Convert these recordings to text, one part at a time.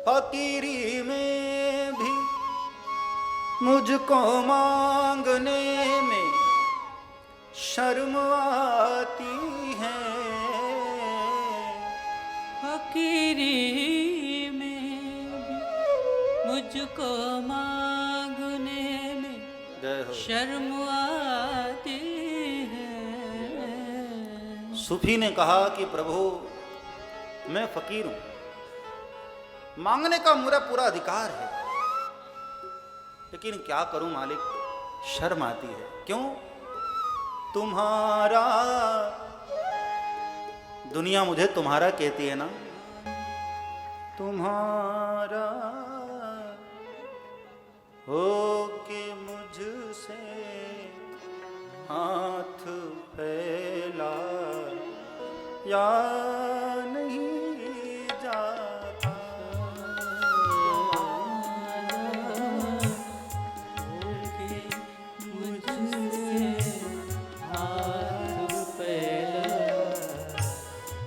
फकीरी में भी मुझको मांगने में शर्म आती है। फकीरी में भी मुझको मांगने में शर्म आती है। सूफी ने कहा कि प्रभु मैं फकीर हूं, मांगने का मेरा पूरा अधिकार है, लेकिन क्या करूं मालिक, शर्म आती है। क्यों? तुम्हारा, दुनिया मुझे तुम्हारा कहती है ना, तुम्हारा हो के मुझसे हाथ फैला या नहीं जाता। मुझसे हाथ फैला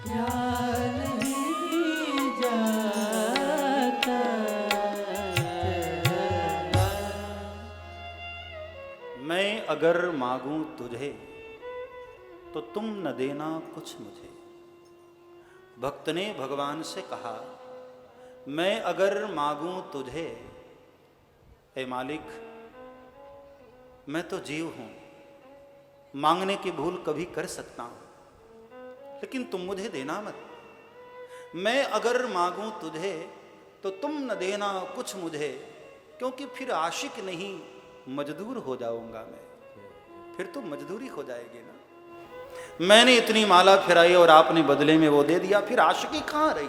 या नहीं जाता। मैं अगर मांगूं तुझे तो तुम न देना कुछ मुझे। भक्त ने भगवान से कहा, मैं अगर मांगूं तुझे, हे मालिक मैं तो जीव हूं, मांगने की भूल कभी कर सकता हूं, लेकिन तुम मुझे देना मत। मैं अगर मांगूं तुझे तो तुम न देना कुछ मुझे, क्योंकि फिर आशिक नहीं मजदूर हो जाऊंगा मैं। फिर तो मजदूरी हो जाएगी ना। मैंने इतनी माला फिराई और आपने बदले में वो दे दिया, फिर आशिकी कहां रही?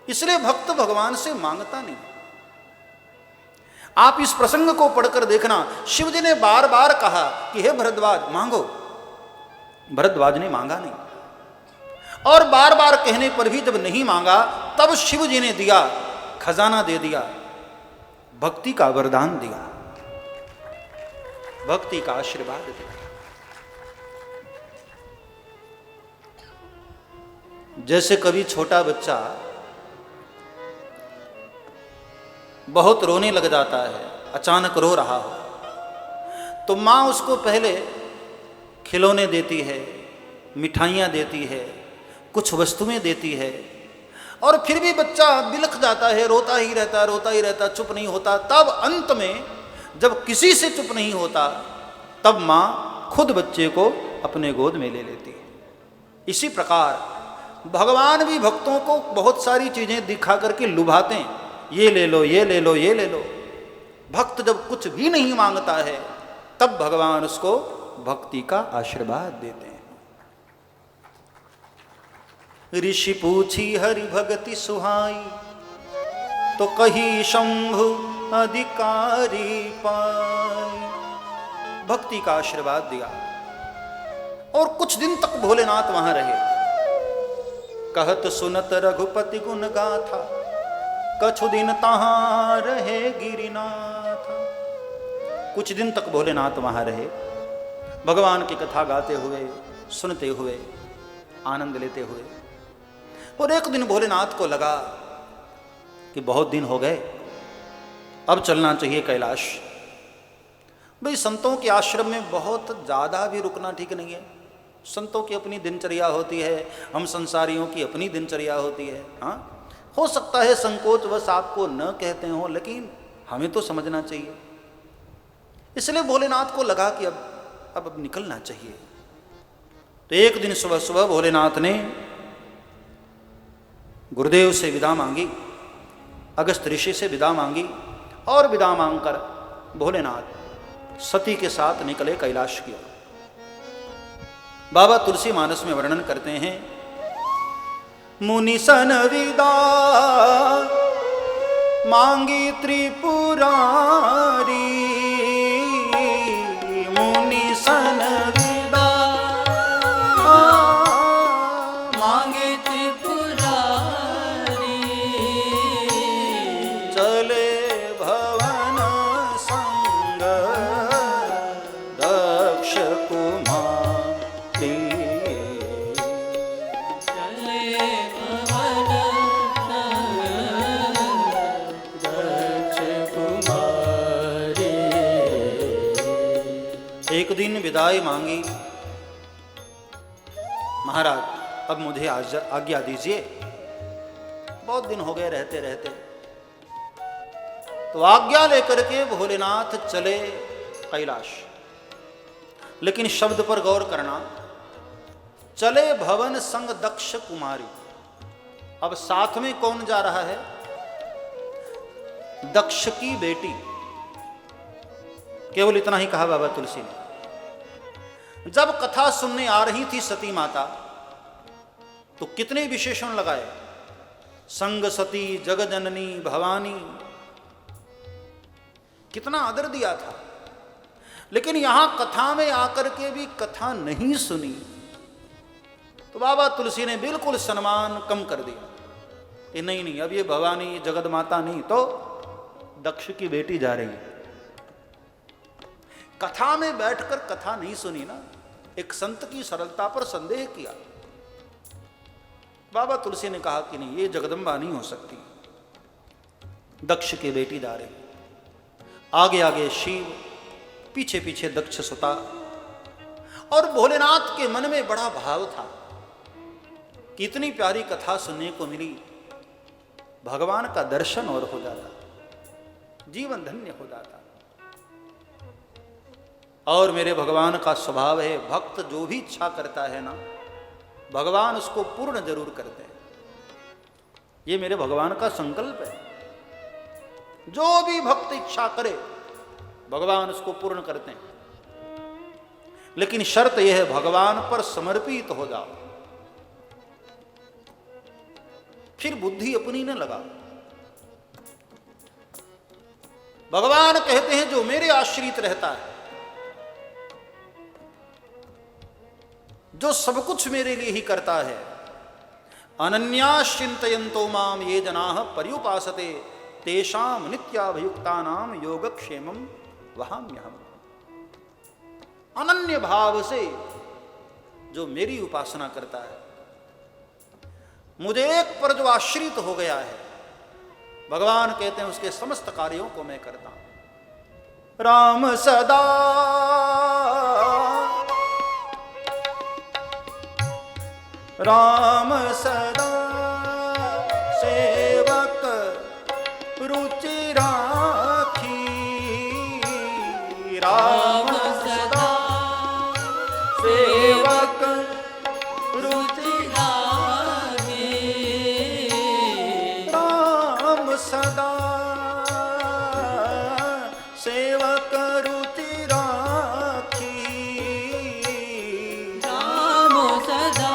इसलिए भक्त भगवान से मांगता नहीं। आप इस प्रसंग को पढ़कर देखना, शिव जी ने बार बार कहा कि हे भरद्वाज मांगो, भरद्वाज ने मांगा नहीं, और बार बार कहने पर भी जब नहीं मांगा तब शिव जी ने दिया, खजाना दे दिया, भक्ति का वरदान दिया, भक्ति का आशीर्वाद दिया। जैसे कभी छोटा बच्चा बहुत रोने लग जाता है, अचानक रो रहा हो, तो माँ उसको पहले खिलौने देती है, मिठाइयाँ देती है, कुछ वस्तुएं देती है, और फिर भी बच्चा बिलख जाता है, रोता ही रहता, चुप नहीं होता। तब अंत में जब किसी से चुप नहीं होता, तब माँ खुद बच्चे को अपने गोद में ले लेती है। इसी प्रकार भगवान भी भक्तों को बहुत सारी चीजें दिखा करके लुभाते हैं, ये ले लो, ये ले लो, ये ले लो। भक्त जब कुछ भी नहीं मांगता है तब भगवान उसको भक्ति का आशीर्वाद देते हैं। ऋषि पूछी हरि भगति सुहाई, तो कही शंभु अधिकारी पाई। भक्ति का आशीर्वाद दिया और कुछ दिन तक भोलेनाथ वहां रहे। कहत सुनत रघुपति गुण गाथा, कछु दिन तहां रहे गिरिनाथ। कुछ दिन तक भोलेनाथ वहां रहे, भगवान की कथा गाते हुए, सुनते हुए, आनंद लेते हुए। और एक दिन भोलेनाथ को लगा कि बहुत दिन हो गए, अब चलना चाहिए कैलाश। भाई संतों के आश्रम में बहुत ज़्यादा भी रुकना ठीक नहीं है। संतों की अपनी दिनचर्या होती है, हम संसारियों की अपनी दिनचर्या होती है। हाँ, हो सकता है संकोच वश आपको न कहते हो, लेकिन हमें तो समझना चाहिए। इसलिए भोलेनाथ को लगा कि अब निकलना चाहिए। तो एक दिन सुबह सुबह भोलेनाथ ने गुरुदेव से विदा मांगी, अगस्त ऋषि से विदा मांगी, और विदा मांगकर भोलेनाथ सती के साथ निकले कैलाश की ओर। बाबा तुलसी मानस में वर्णन करते हैं, मुनि सन विदा मांगी त्रिपुरारी, मुनि सन विदा मांगे त्रिपुरारी। चले भवन संग दक्ष कुमारी। चले भवन संग एक दिन विदाई मांगी, महाराज अब मुझे आज्ञा दीजिए, बहुत दिन हो गए रहते रहते। तो आज्ञा लेकर के भोलेनाथ चले कैलाश। लेकिन शब्द पर गौर करना, चले भवन संग दक्ष कुमारी। अब साथ में कौन जा रहा है? दक्ष की बेटी। केवल इतना ही कहा बाबा तुलसी ने। जब कथा सुनने आ रही थी सती माता, तो कितने विशेषण लगाए, संग सती जगजननी भवानी, कितना आदर दिया था। लेकिन यहां कथा में आकर के भी कथा नहीं सुनी, तो बाबा तुलसी ने बिल्कुल सम्मान कम कर दिया कि नहीं नहीं, अब ये भवानी जगत माता नहीं, तो दक्ष की बेटी जा रही है। कथा में बैठकर कथा नहीं सुनी ना, एक संत की सरलता पर संदेह किया। बाबा तुलसी ने कहा कि नहीं, ये जगदम्बा नहीं हो सकती, दक्ष की बेटी जा रही। आगे आगे शिव, पीछे पीछे दक्ष सुता। और भोलेनाथ के मन में बड़ा भाव था कि इतनी प्यारी कथा सुनने को मिली, भगवान का दर्शन और हो जाता, जीवन धन्य हो जाता। और मेरे भगवान का स्वभाव है, भक्त जो भी इच्छा करता है ना, भगवान उसको पूर्ण जरूर करते हैं। ये मेरे भगवान का संकल्प है, जो भी भक्त इच्छा करे भगवान उसको पूर्ण करते हैं। लेकिन शर्त यह है, भगवान पर समर्पित हो जाओ, फिर बुद्धि अपनी न लगा। भगवान कहते हैं जो मेरे आश्रित रहता है, जो सब कुछ मेरे लिए ही करता है, अनन्याश्चिन्तयन्तो माम ये जनाः पर्युपासते तेषां नित्याभियुक्तानां योगक्षेमं वहाम्यहम्। अनन्य भाव से जो मेरी उपासना करता है, मुझे एक पर जो आश्रित हो गया है, भगवान कहते हैं उसके समस्त कार्यों को मैं करता हूं। राम सदा राम सदा सेवक रुचि राखी, राम सदा सेवक रुचि राखी, राम सदा सेवक रुचि राखी, राम सदा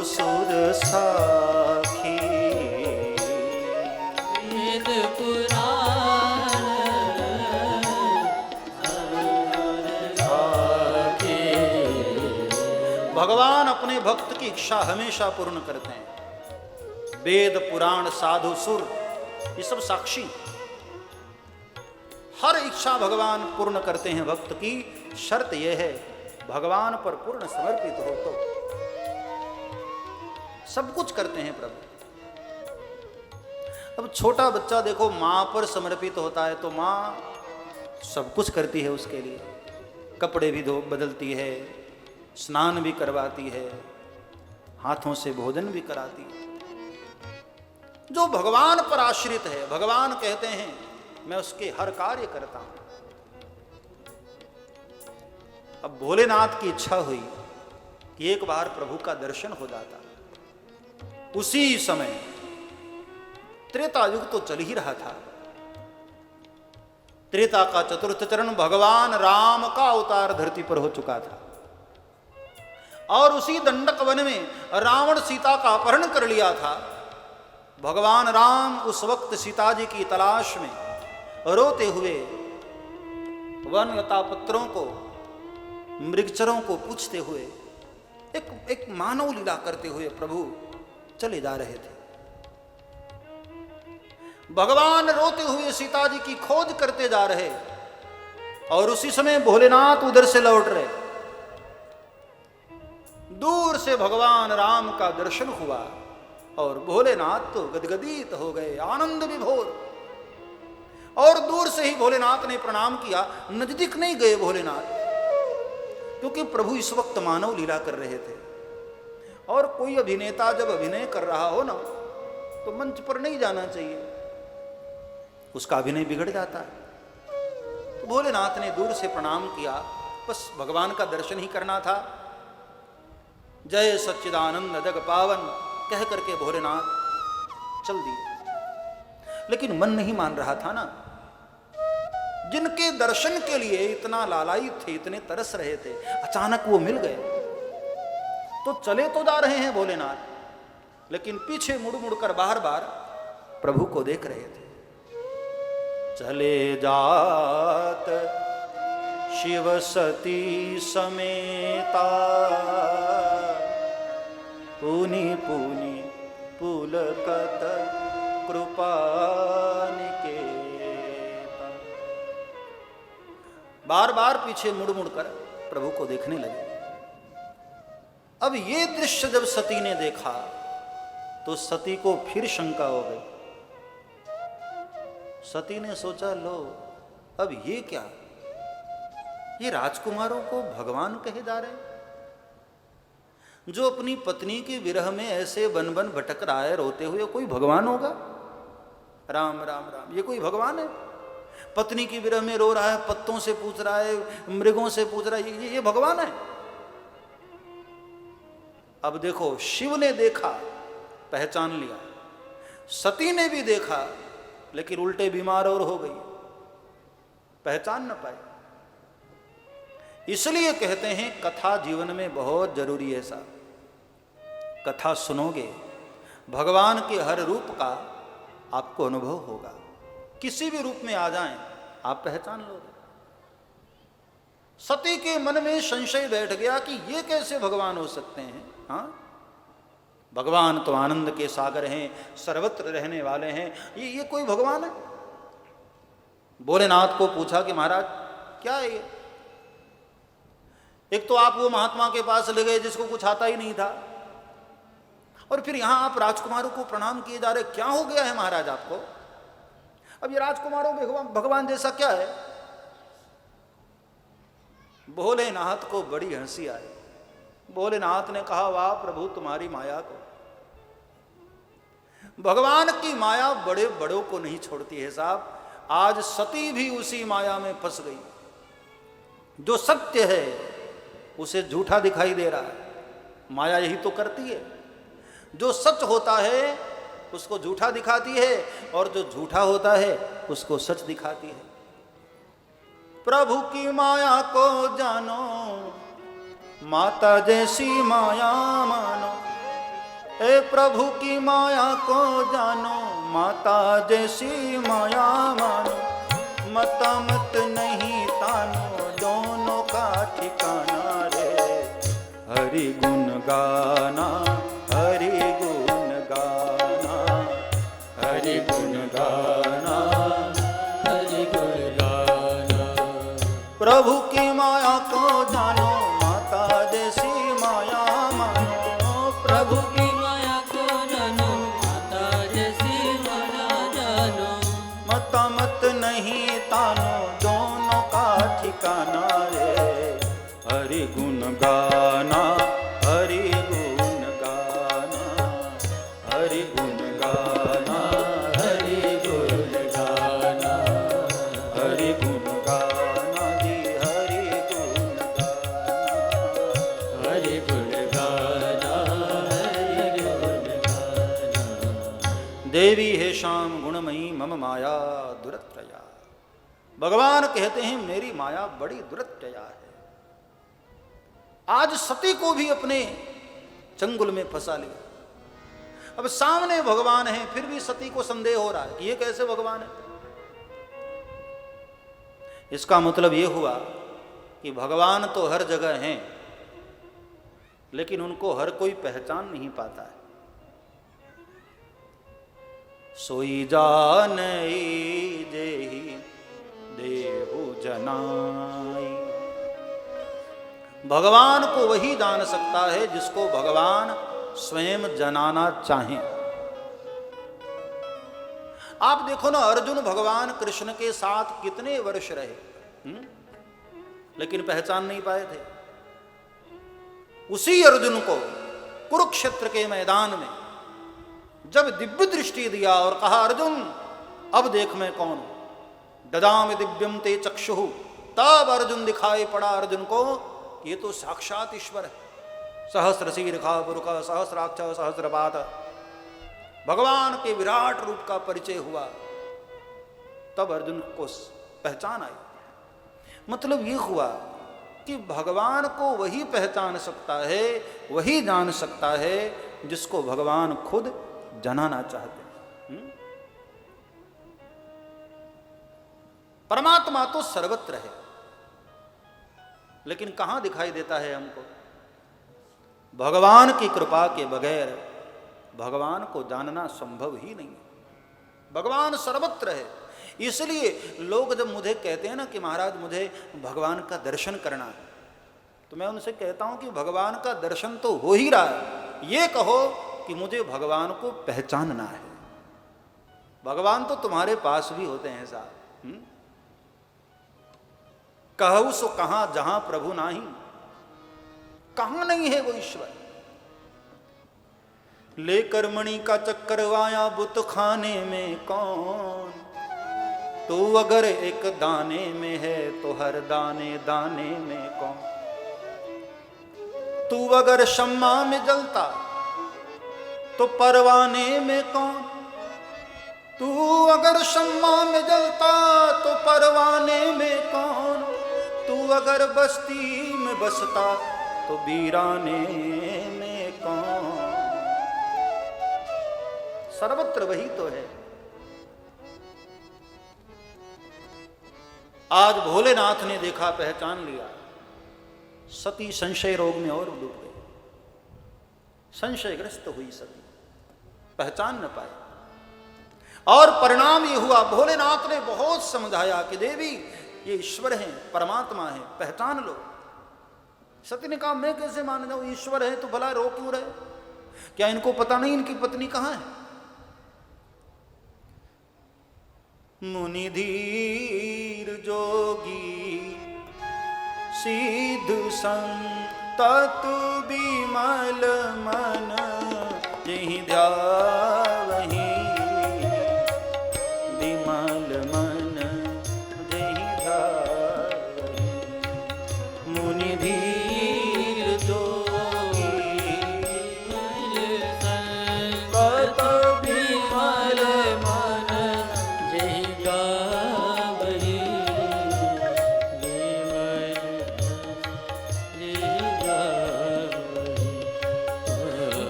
सुर साखी, वेद पुराण साखी। भगवान अपने भक्त की इच्छा हमेशा पूर्ण करते हैं। वेद पुराण साधु सुर ये सब साक्षी, हर इच्छा भगवान पूर्ण करते हैं भक्त की। शर्त यह है भगवान पर पूर्ण समर्पित हो तो सब कुछ करते हैं प्रभु। अब छोटा बच्चा देखो मां पर समर्पित होता है तो मां सब कुछ करती है उसके लिए, कपड़े भी धो बदलती है, स्नान भी करवाती है, हाथों से भोजन भी कराती है। जो भगवान पर आश्रित है, भगवान कहते हैं मैं उसके हर कार्य करता हूं। अब भोलेनाथ की इच्छा हुई कि एक बार प्रभु का दर्शन हो जाता। उसी समय त्रेता युग तो चल ही रहा था। त्रेता का चतुर्थ चरण भगवान राम का अवतार धरती पर हो चुका था। और उसी दंडक वन में रावण सीता का अपहरण कर लिया था। भगवान राम उस वक्त सीता जी की तलाश में रोते हुए वन लता पत्रों को, मृगचरों को पूछते हुए, एक मानव लीला करते हुए प्रभु चले जा रहे थे। भगवान रोते हुए सीता जी की खोज करते जा रहे, और उसी समय भोलेनाथ उधर से लौट रहे। दूर से भगवान राम का दर्शन हुआ और भोलेनाथ तो गदगदित हो गए, आनंद विभोर। और दूर से ही भोलेनाथ ने प्रणाम किया, नजदीक नहीं गए भोलेनाथ, क्योंकि प्रभु इस वक्त मानव लीला कर रहे थे। और कोई अभिनेता जब अभिनय कर रहा हो ना, तो मंच पर नहीं जाना चाहिए, उसका अभिनय बिगड़ जाता है। तो भोलेनाथ ने दूर से प्रणाम किया, बस भगवान का दर्शन ही करना था। जय सच्चिदानंद जग पावन कह करके भोलेनाथ चल दिए। लेकिन मन नहीं मान रहा था ना, जिनके दर्शन के लिए इतना लालायित थे, इतने तरस रहे थे, अचानक वो मिल गए। तो चले तो जा रहे हैं भोलेनाथ, लेकिन पीछे मुड़ मुड़ कर बार बार प्रभु को देख रहे थे। चले जात शिव सती समेता, पुनि पुनि पुलकत कृपा निकेता। बार बार पीछे मुड़ मुड़ कर प्रभु को देखने लगे। अब ये दृश्य जब सती ने देखा तो सती को फिर शंका हो गई। सती ने सोचा, लो अब ये क्या, ये राजकुमारों को भगवान कहे जा रहे, जो अपनी पत्नी के विरह में ऐसे बन बन भटक रहा है रोते हुए, कोई भगवान होगा? राम राम राम, ये कोई भगवान है? पत्नी की विरह में रो रहा है, पत्तों से पूछ रहा है, मृगों से पूछ रहा है, ये भगवान है? अब देखो, शिव ने देखा, पहचान लिया, सती ने भी देखा, लेकिन उल्टे बीमार और हो गई, पहचान न पाए। इसलिए कहते हैं कथा जीवन में बहुत जरूरी है साहब। कथा सुनोगे, भगवान के हर रूप का आपको अनुभव होगा। किसी भी रूप में आ जाएं, आप पहचान लोगे। सती के मन में संशय बैठ गया कि ये कैसे भगवान हो सकते हैं? हाँ, भगवान तो आनंद के सागर हैं, सर्वत्र रहने वाले हैं, ये कोई भगवान है? भोलेनाथ को पूछा कि महाराज क्या है ये? एक तो आप वो महात्मा के पास ले गए जिसको कुछ आता ही नहीं था, और फिर यहां आप राजकुमारों को प्रणाम किए जा रहे, क्या हो गया है महाराज आपको? अब ये राजकुमारों में भगवान जैसा क्या है? भोलेनाथ को बड़ी हंसी आई। भोलेनाथ ने कहा, वाह प्रभु तुम्हारी माया को, भगवान की माया बड़े बड़ों को नहीं छोड़ती है साहब। आज सती भी उसी माया में फंस गई। जो सत्य है उसे झूठा दिखाई दे रहा है, माया यही तो करती है। जो सच होता है उसको झूठा दिखाती है, और जो झूठा होता है उसको सच दिखाती है। प्रभु की माया को जानो, माता जैसी माया मानो। ए प्रभु की माया को जानो, माता जैसी माया मानो। मत मत नहीं तानो, दोनों का ठिकाना रे। हरि गुण गाना, हरि गुण गाना, हरि गुण गाना, हरि गुण गाना। प्रभु की माया को जानो, माता जैसी माया मानो। प्रभु की माया को जानो, माता जैसी माया जानो। मत मत नहीं तानो, दोनों का ठिकाना रे। हरि गुण गाना, हरि गुण गाना, हरि गुण गाना, हरि गुण गाना, हरि गुण गाना जी, हरि गुण गाना, हरि गुण गाना, हरि गुण गाना। देवी है श्याम गुणमयी मम माया दुरत्रया। भगवान कहते हैं मेरी माया बड़ी दुरत्यया है। आज सती को भी अपने चंगुल में फंसा लिया। अब सामने भगवान है, फिर भी सती को संदेह हो रहा है कि ये कैसे भगवान है। इसका मतलब यह हुआ कि भगवान तो हर जगह हैं, लेकिन उनको हर कोई पहचान नहीं पाता है। सोई जानई जेहि देहु जनाई, भगवान को वही जान सकता है जिसको भगवान स्वयं जनाना चाहें। आप देखो ना, अर्जुन भगवान कृष्ण के साथ कितने वर्ष रहे, लेकिन पहचान नहीं पाए थे। उसी अर्जुन को कुरुक्षेत्र के मैदान में जब दिव्य दृष्टि दिया और कहा, अर्जुन अब देख मैं कौन हूं, ददामि दिव्यम ते चक्षुः, तब अर्जुन दिखाई पड़ा अर्जुन को ये तो साक्षात ईश्वर है। सहस्र शीर्षा पुरुष सहस्राक्ष सहस्रपाद, भगवान के विराट रूप का परिचय हुआ। तब अर्जुन को पहचान आई। मतलब ये हुआ कि भगवान को वही पहचान सकता है, वही जान सकता है जिसको भगवान खुद जनाना चाहते हैं। परमात्मा तो सर्वत्र है, लेकिन कहां दिखाई देता है हमको? भगवान की कृपा के बगैर भगवान को जानना संभव ही नहीं है। भगवान सर्वत्र है। इसलिए लोग जब मुझे कहते हैं ना कि महाराज मुझे भगवान का दर्शन करना है, तो मैं उनसे कहता हूं कि भगवान का दर्शन तो हो ही रहा है, ये कहो कि मुझे भगवान को पहचानना है। भगवान तो तुम्हारे पास भी होते हैं साहब। कहू सो कहां जहां प्रभु नाही, कहां नहीं है वो ईश्वर। लेकर मणि का चक्करवाया बुत खाने में कौन, तू अगर एक दाने में है तो हर दाने दाने में कौन। तू अगर शम्मा में जलता तो परवाने में कौन, तू अगर शम्मा में जलता तो परवाने में कौन। तू अगर बस्ती में बसता तो वीराने में कौन। सर्वत्र वही तो है। आज भोलेनाथ ने देखा, पहचान लिया, सती संशय रोग में और डूब गई, संशयग्रस्त हुई सती, पहचान न पाए। और परिणाम ये हुआ, भोलेनाथ ने बहुत समझाया कि देवी ये ईश्वर हैं, परमात्मा है, पहचान लो। सती ने कहा मैं कैसे मान जाऊं, ईश्वर है तो भला रो क्यों रहे? क्या इनको पता नहीं इनकी पत्नी कहां है? मुनि धीर जोगी सिद्ध संत बिमल मन, यही ध्यावहि बिमल मन यही ध्यावहि। मुनि धीर जोगी संत बिमल मन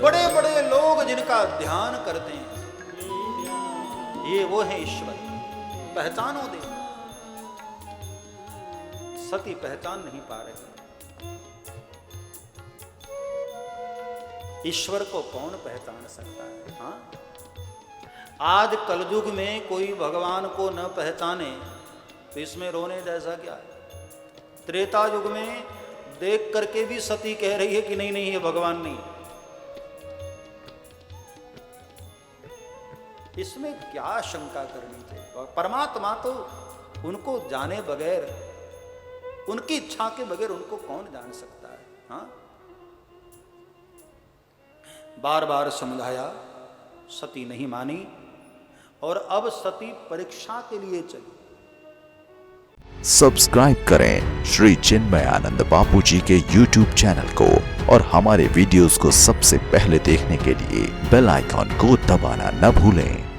बड़े बड़े लोग जिनका ध्यान करते हैं, ये वो है ईश्वर। पहचानो दे। सती पहचान नहीं पा रही। ईश्वर को कौन पहचान सकता है? हाँ, आज कलयुग में कोई भगवान को न पहचाने तो इसमें रोने जैसा क्या है? त्रेता युग में देख करके भी सती कह रही है कि नहीं नहीं ये भगवान नहीं। इसमें क्या शंका करनी चाहिए? परमात्मा तो उनको जाने बगैर, उनकी इच्छा के बगैर उनको कौन जान सकता है? हाँ, बार बार समझाया, सती नहीं मानी और अब सती परीक्षा के लिए चली। सब्सक्राइब करें श्री चिन्मयानंद बापू जी के YouTube चैनल को और हमारे वीडियोस को सबसे पहले देखने के लिए बेल आइकॉन को दबाना न भूलें।